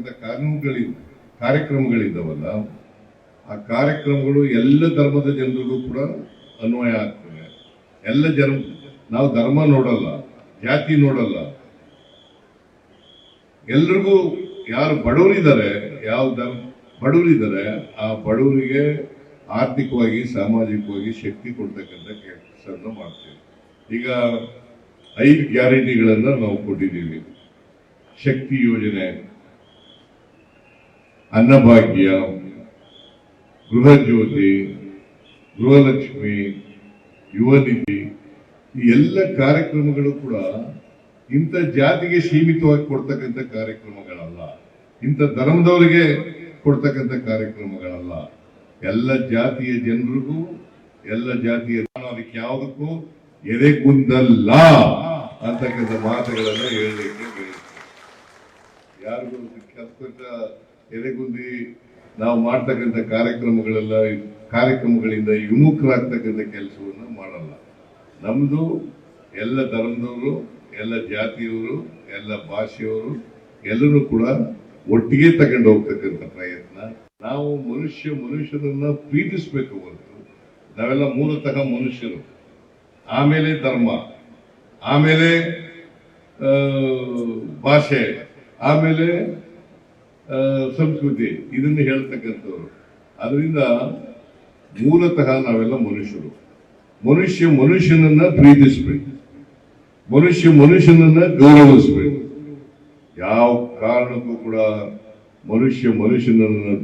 ಮಾಡ್ತಕ್ಕಂಥ ಕಾರ್ಯಕ್ರಮಗಳಿದ್ದಾವಲ್ಲ, ಆ ಕಾರ್ಯಕ್ರಮಗಳು ಎಲ್ಲ ಧರ್ಮದ ಜನರಿಗೂ ಕೂಡ ಅನ್ವಯ ಆಗ್ತವೆ. ಎಲ್ಲ ನಾವು ಧರ್ಮ ನೋಡಲ್ಲ, ಜಾತಿ ನೋಡಲ್ಲ, ಎಲ್ರಿಗೂ ಯಾರು ಬಡವರಿದ್ದಾರೆ, ಬಡವರಿದ್ದಾರೆ ಆ ಬಡವರಿಗೆ ಆರ್ಥಿಕವಾಗಿ ಸಾಮಾಜಿಕವಾಗಿ ಶಕ್ತಿ ಕೊಡ್ತಕ್ಕಂಥ ಕೆಲಸವನ್ನು ಮಾಡ್ತೇವೆ. ಈಗ 5 ಗ್ಯಾರಂಟಿಗಳನ್ನ ನಾವು ಕೊಟ್ಟಿದ್ದೀವಿ. ಶಕ್ತಿ ಯೋಜನೆ, ಅನ್ನಭಾಗ್ಯ, ಗೃಹ ಜ್ಯೋತಿ, ಗೃಹಲಕ್ಷ್ಮಿ, ಯುವ ನಿಧಿ, ಈ ಎಲ್ಲ ಕಾರ್ಯಕ್ರಮಗಳು ಕೂಡ ಇಂಥ ಜಾತಿಗೆ ಸೀಮಿತವಾಗಿ ಕೊಡ್ತಕ್ಕಂಥ ಕಾರ್ಯಕ್ರಮಗಳಲ್ಲ, ಇಂಥ ಧರ್ಮದವರಿಗೆ ಕೊಡ್ತಕ್ಕಂಥ ಕಾರ್ಯಕ್ರಮಗಳಲ್ಲ. ಎಲ್ಲ ಜಾತಿಯ ಜನರಿಗೂ, ಎಲ್ಲ ಜಾತಿಯ ಅದಕ್ಕೆ ಯಾವುದಕ್ಕೂ ಎದೆಗುಂದಲ್ಲ ಅಂತಕ್ಕಂಥ ಮಾತುಗಳನ್ನ ಹೇಳಲಿಕ್ಕೆ ಬಯಸ್ತೇನೆ. ಯಾರಿಗೂ ಎದೆಗುಂದಿ ನಾವು ಮಾಡ್ತಕ್ಕಂಥ ಕಾರ್ಯಕ್ರಮಗಳಿಂದ ವಿಮುಖರಾಗ್ತಕ್ಕಂಥ ಕೆಲಸವನ್ನು ಮಾಡಲ್ಲ. ನಮ್ದು ಎಲ್ಲ ಧರ್ಮದವರು, ಎಲ್ಲ ಜಾತಿಯವರು, ಎಲ್ಲ ಭಾಷೆಯವರು ಎಲ್ಲರೂ ಕೂಡ ಒಟ್ಟಿಗೆ ತಗೊಂಡು ಹೋಗ್ತಕ್ಕಂಥ ಪ್ರಯತ್ನ. ನಾವು ಮನುಷ್ಯನನ್ನ ಪ್ರೀತಿಸ್ಬೇಕು ಹೊರತು ನಾವೆಲ್ಲ ಮೂಲತಃ ಮನುಷ್ಯರು, ಆಮೇಲೆ ಧರ್ಮ, ಆಮೇಲೆ ಭಾಷೆ, ಆಮೇಲೆ ಸಂಸ್ಕೃತಿ, ಇದನ್ನು ಹೇಳ್ತಕ್ಕಂಥವ್ರು. ಅದರಿಂದ ಮೂಲತಃ ನಾವೆಲ್ಲ ಮನುಷ್ಯರು. ಮನುಷ್ಯನನ್ನ ಪ್ರೀತಿಸ್ಬೇಕು, ಮನುಷ್ಯನನ್ನ ಗೌರವಿಸ್ಬೇಕು. ಯಾವ ಕಾರಣಕ್ಕೂ ಕೂಡ ಮನುಷ್ಯನನ್ನ